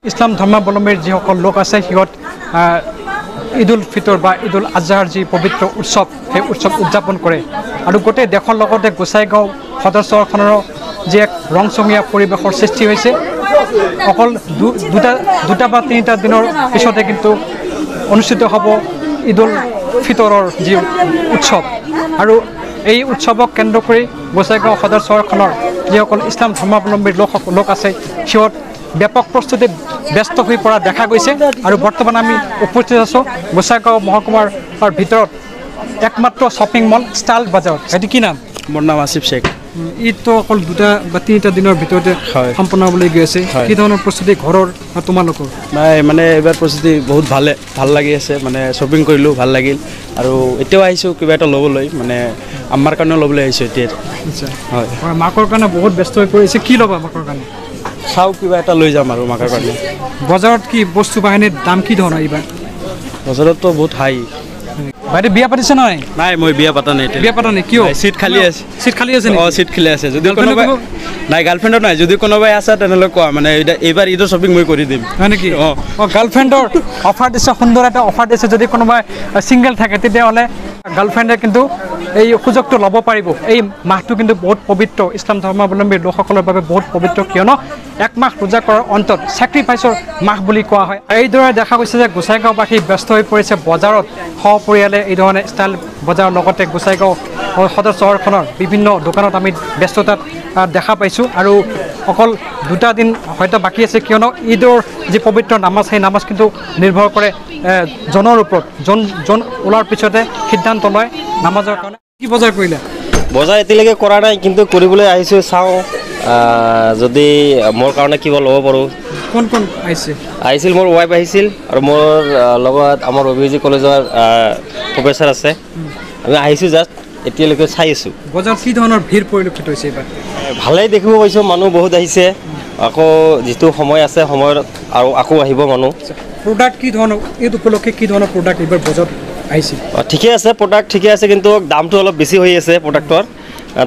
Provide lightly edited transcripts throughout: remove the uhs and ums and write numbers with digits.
ইছলাম ধৰ্মাৱলম্বীৰ যিসকল লোক আছে সিহঁত ঈদ উল ফিতৰ বা ঈদ উল আজহাৰ যি পবিত্ৰ উৎসৱ সেই উৎসৱ উদযাপন কৰে আৰু গোটেই দেশৰ লগতে গোসাইগাঁও সদৰ চহৰখনৰো যি এক ৰংচঙীয়া পৰিৱেশৰ সৃষ্টি হৈছে অকল দুটা বা তিনিটা দিনৰ পিছতে কিন্তু অনুষ্ঠিত হ'ব ঈদ উল ফিতৰৰ যি উৎসৱ আৰু এই উৎসৱক কেন্দ্ৰ কৰি গোসাইগাঁও সদৰ চহৰখনৰ যিসকল ইছলাম ধৰ্মাৱলম্বীৰ লোক আছে সিহঁত ব্যাপক প্ৰস্তুতিত ব্যস্ত হৈ পৰা দেখা গৈছে আৰু বৰ্তমান আমি উপস্থিত আছোঁ গোসাইগাঁও মহকুমাৰ ভিতৰত একমাত্ৰ শ্বপিং মল ষ্টাইল বাজাৰত। সেইটো কি নাম? মোৰ নাম আসিফ শেখ। ঈদটো অকল দুটা বা তিনিটা দিনৰ ভিতৰতে সম্পন্ন হ'বলৈ গৈ আছে। কি ধৰণৰ প্ৰস্তুতি ঘৰৰ বা তোমালোকৰ? নাই মানে এইবাৰ প্ৰস্তুতি বহুত ভাল লাগি আছে, মানে শ্বপিং কৰিলোঁ, ভাল লাগিল আৰু এতিয়াও আহিছোঁ কিবা এটা ল'বলৈ, মানে আমাৰ কাৰণেও ল'বলৈ আহিছোঁ এতিয়া। হয়, মাকৰ কাৰণে বহুত ব্যস্ত হৈ পৰিছে। কি ল'বা মাকৰ কাৰণে? চাওঁ কিবা এটা লৈ যাম আৰু মাকৰ কাৰণে। বজাৰত কি বস্তু বাহিনীৰ দাম কি ধৰণৰ এইবাৰ? বজাৰততো বহুত হাই। বাইদেউ বিয়া পাতিছে নাই? নাই মই বিয়া পাতা নাই। বিয়া পাতা নাই কিয়? চিট খালী আছে। চিট খালী আছে? অঁ চিট খালী আছে। যদি কোনোবাই নাই গাৰ্লফ্ৰেণ্ডৰ নাই, যদি কোনোবাই আছে তেনেহ'লে কোৱা, মানে এইবাৰ ঈদৰ শ্বপিং মই কৰি দিম। হয় নেকি? অঁ গাৰ্লফ্ৰেণ্ডৰ অফাৰ দিছে, সুন্দৰ এটা অফাৰ দিছে। যদি কোনোবাই ছিংগল থাকে তেতিয়াহ'লে গাৰ্লফ্ৰেণ্ডে কিন্তু এই সুযোগটো ল'ব পাৰিব। এই মাহটো কিন্তু বহুত পবিত্ৰ, ইছলাম ধৰ্মাৱলম্বী লোকসকলৰ বাবে বহুত পবিত্ৰ, কিয়নো এক মাহ ৰোজা কৰাৰ অন্তত ছেক্ৰিফাইচৰ মাহ বুলি কোৱা হয়। এইদৰে দেখা গৈছে যে গোসাইগাঁওবাসী ব্যস্ত হৈ পৰিছে বজাৰত, সপৰিয়ালে এই ধৰণে ষ্টাইল বজাৰৰ লগতে গোসাইগাঁও সদৰ চহৰখনৰ বিভিন্ন দোকানত আমি ব্যস্ততাত দেখা পাইছোঁ আৰু অকল দুটা দিন হয়তো বাকী আছে, কিয়নো ঈদৰ যি পবিত্ৰ নামাজ সেই নামাজ কিন্তু নিৰ্ভৰ কৰে জনৰ ওপৰত। জন ওলোৱাৰ পিছতে সিদ্ধান্ত লয় নামাজৰ কাৰণে। কি বজাৰ কৰিলে? বজাৰ এতিয়ালৈকে কৰা নাই, কিন্তু কৰিবলৈ আহিছোঁ, চাওঁ যদি মোৰ কাৰণে কিবা ল'ব পাৰোঁ। কোন কোন আহিছিল? মোৰ ৱাইফ আহিছিল আৰু মোৰ লগত আমাৰ অভিজি কলেজৰ প্ৰফেচাৰ আছে। আমি আহিছোঁ জাষ্ট, এতিয়ালৈকে চাই আছোঁ। বজাৰত কি ধৰণৰ ভিৰ পৰিলক্ষিত হৈছে এইবাৰ? ভালেই দেখিব পাইছোঁ, মানুহ বহুত আহিছে। আকৌ যিটো সময় আছে সময়ত আৰু আকৌ আহিব মানুহ। প্ৰডাক্ট কি ধৰণৰ ঈদ উপলক্ষে কি ধৰণৰ প্ৰডাক্ট এইবাৰ বজাৰত আহিছিল? ঠিকে আছে, প্ৰডাক্ট ঠিকে আছে, কিন্তু দামটো অলপ বেছি হৈ আছে। প্ৰডাক্টৰ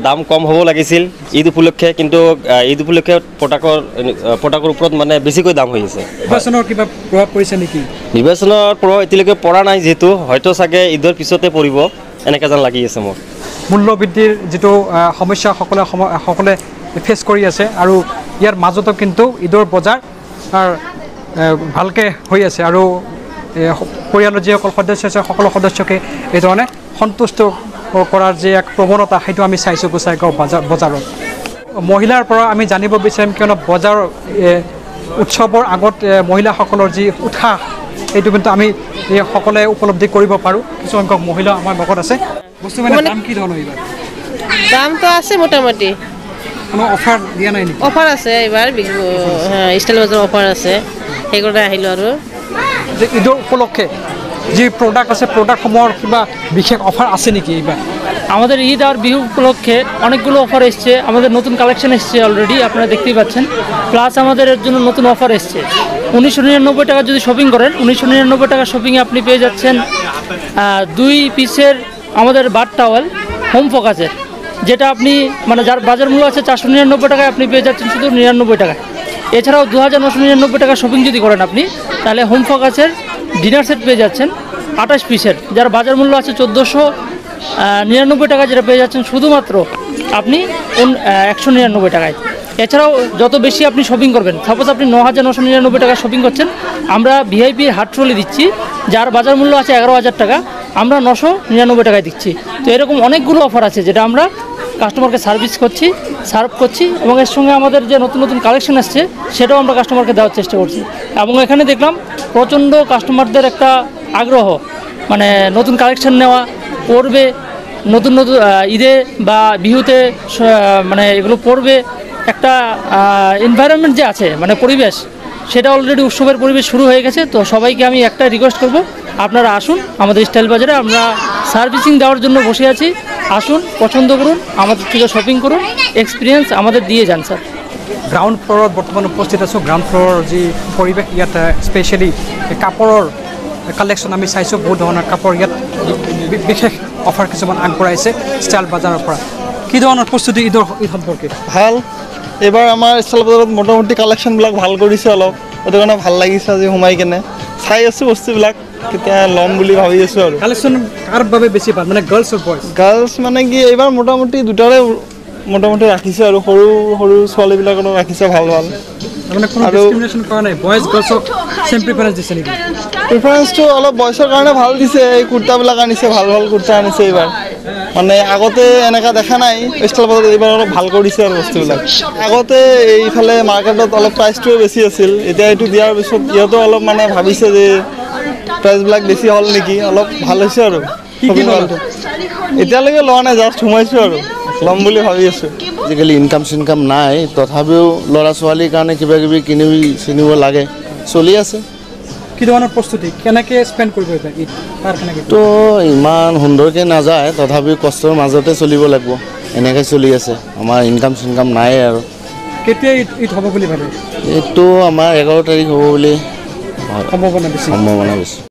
দাম কম হ'ব লাগিছিল ঈদ উপলক্ষে, কিন্তু ঈদ উপলক্ষে প্ৰডাক্টৰ ওপৰত মানে বেছিকৈ দাম হৈ আছে। নিৰ্বাচনৰ কিবা প্ৰভাৱ পৰিছে নেকি? নিৰ্বাচনৰ প্ৰভাৱ এতিয়ালৈকে পৰা নাই, যিহেতু হয়তো চাগে ঈদৰ পিছতে পৰিব এনেকৈ যেন লাগি আছে মোৰ। মূল্য বৃদ্ধিৰ যিটো সমস্যা সকলে ফেচ কৰি আছে আৰু ইয়াৰ মাজতো কিন্তু ঈদৰ বজাৰ ভালকৈ হৈ আছে আৰু পৰিয়ালৰ যিসকল সদস্য আছে সকলো সদস্যকে এই ধৰণে সন্তুষ্ট কৰাৰ যি এক প্ৰৱণতা সেইটো আমি চাইছোঁ গোসাইগাঁও বজাৰত। মহিলাৰ পৰা আমি জানিব বিচাৰিম, কিয়নো বজাৰৰ উৎসৱৰ আগত মহিলাসকলৰ যি উৎসাহ সেইটো কিন্তু আমি সকলোৱে উপলব্ধি কৰিব পাৰোঁ। কিছুসংখ্যক মহিলা আমাৰ লগত আছে। বস্তু মানে দাম কি ধৰণৰ এইবাৰ? দামটো আছে মোটামুটি। কোনো অফাৰ দিয়া নাই নেকি? অফাৰ আছে এইবাৰ, ষ্টাইল বজাৰৰ অফাৰ আছে, সেইকাৰণে আহিলোঁ। আৰু যে ঈদৰ উপলক্ষে যি প্ৰডাক্ট আছে প্ৰডাক্টসমূহৰ কিবা বিশেষ অফার আছে নাকি এইবার? আমাদের ঈদ আর বিহু উপলক্ষে অনেকগুলো অফার এসছে, আমাদের নতুন কালেকশন এসছে অলরেডি, আপনারা দেখতেই পাচ্ছেন। প্লাস আমাদের এর জন্য নতুন অফার এসছে। 1999 টাকা যদি শপিং করেন, 1999 টাকা শপিংয়ে আপনি পেয়ে যাচ্ছেন 2 পিসের আমাদের বাথ টাওয়েল হোম ফোকাসের, যেটা আপনি মানে যার বাজার মূল্য আছে 499 টাকায় আপনি পেয়ে যাচ্ছেন শুধু 99 টাকায়। এছাড়াও 2999 টাকা শপিং যদি করেন আপনি, তাহলে হোম ফোকাসের ডিনার সেট পেয়ে যাচ্ছেন 28 পিসের, যার বাজার মূল্য আছে 1499 টাকা, যেটা পেয়ে যাচ্ছেন শুধুমাত্র আপনি 199 টাকায়। এছাড়াও যত বেশি আপনি শপিং করবেন, সাপোজ আপনি 9999 টাকা শপিং করছেন, আমরা ভিআইপি হাট ট্রলি দিচ্ছি, যার বাজার মূল্য আছে 11,000 টাকা, আমরা 999 টাকায় দিচ্ছি। তো এরকম অনেকগুলো অফার আছে যেটা আমরা কাস্টমারকে সার্ভ করছি এবং এর সঙ্গে আমাদের যে নতুন নতুন কালেকশন আসছে সেটাও আমরা কাস্টমারকে দেওয়ার চেষ্টা করছি। এবং এখানে দেখলাম প্রচণ্ড কাস্টমারদের একটা আগ্রহ, মানে নতুন কালেকশন নেওয়া, পরবে, নতুন নতুন ঈদে বা বিহুতে মানে এগুলো পরবে, একটা এনভায়রনমেন্ট যে আছে মানে পরিবেশ, সেটা অলরেডি উৎসবের পরিবেশ শুরু হয়ে গেছে। তো সবাইকে আমি একটা রিকোয়েস্ট করব, আপনারা আসুন আমাদের স্টাইল বাজারে, আমরা সার্ভিসিং দেওয়ার জন্য বসে আছি। আসুন, পছন্দ করুন, আমাদের থেকে শপিং করুন, এক্সপিরিয়েন্স আমাদের দিয়ে যান স্যার। গ্ৰাউণ্ড ফ্ল'ৰত বৰ্তমান উপস্থিত আছোঁ। গ্ৰাউণ্ড ফ্ল'ৰৰ যি পৰিৱেশ, ইয়াত স্পেচিয়েলি কাপোৰৰ কালেকশ্যন আমি চাইছোঁ, বহুত ধৰণৰ কাপোৰ ইয়াত বিশেষ অফাৰ কিছুমান আগবঢ়াইছে ষ্টাইল বাজাৰৰ পৰা। কি ধৰণৰ প্ৰস্তুতি ঈদ সম্পৰ্কে? ভাল, এইবাৰ আমাৰ ষ্টাইল বজাৰত মোটামুটি কালেকশ্যনবিলাক ভাল কৰিছে অলপ। সেইটো কাৰণে ভাল লাগিছে আজি সোমাই কেনে চাই আছোঁ বস্তুবিলাক কেতিয়া ল'ম বুলি ভাবি আছোঁ আৰু কালেকশ্যন কাৰ বাবে বেছি ভাল মানে গাৰ্লছ অৰ বয়জ গাৰ্লছ মানে কি এইবাৰ মোটামুটি দুটাৰে মোটামুটি ৰাখিছে আৰু সৰু সৰু ছোৱালীবিলাকৰো ৰাখিছে ভাল ভাল মানে কোনো আৰু ডিসক্ৰিমিনেশ্যন কৰা নাই বয়জ গাৰ্লছক চেম প্ৰিফাৰেঞ্চ দিছে নেকি প্ৰিফাৰেঞ্চটো অলপ বয়সৰ কাৰণে ভাল দিছে এই কুৰ্তাবিলাক আনিছে ভাল ভাল কুৰ্তা আনিছে এইবাৰ মানে আগতে এনেকুৱা দেখা নাই ষ্টাইল বজাৰত এইবাৰ অলপ ভাল কৰিছে আৰু বস্তুবিলাক আগতে এইফালে মাৰ্কেটত অলপ প্ৰাইচটোও বেছি আছিল এতিয়া এইটো দিয়াৰ পিছত ইহঁতেও অলপ মানে ভাবিছে যে প্ৰাইচবিলাক বেছি হ'ল নেকি অলপ ভাল হৈছে আৰু এতিয়ালৈকে লোৱা নাই জাষ্ট সোমাইছোঁ আৰু ল'ম বুলি ভাবি আছোঁ আজিকালি ইনকাম চিনকাম নাই তথাপিও ল'ৰা ছোৱালীৰ কাৰণে কিবা কিবি চিনিব লাগে চলি আছে কি ধৰণৰ প্ৰস্তুতি কেনেকৈ স্পেণ্ড কৰিব এতিয়া ঈদ তাৰ কেনেকৈ তো ইমান সুন্দৰকৈ নাযায় তথাপিও কষ্টৰ মাজতে চলিব লাগিব এনেকৈ চলি আছে আমাৰ ইনকাম চিনকাম নাই আৰু কেতিয়া ঈদ হ'ব বুলি ভাবে এইটো আমাৰ 11 তাৰিখ হ'ব বুলি সম্ভাৱনা বেছি সম্ভাৱনা বেছি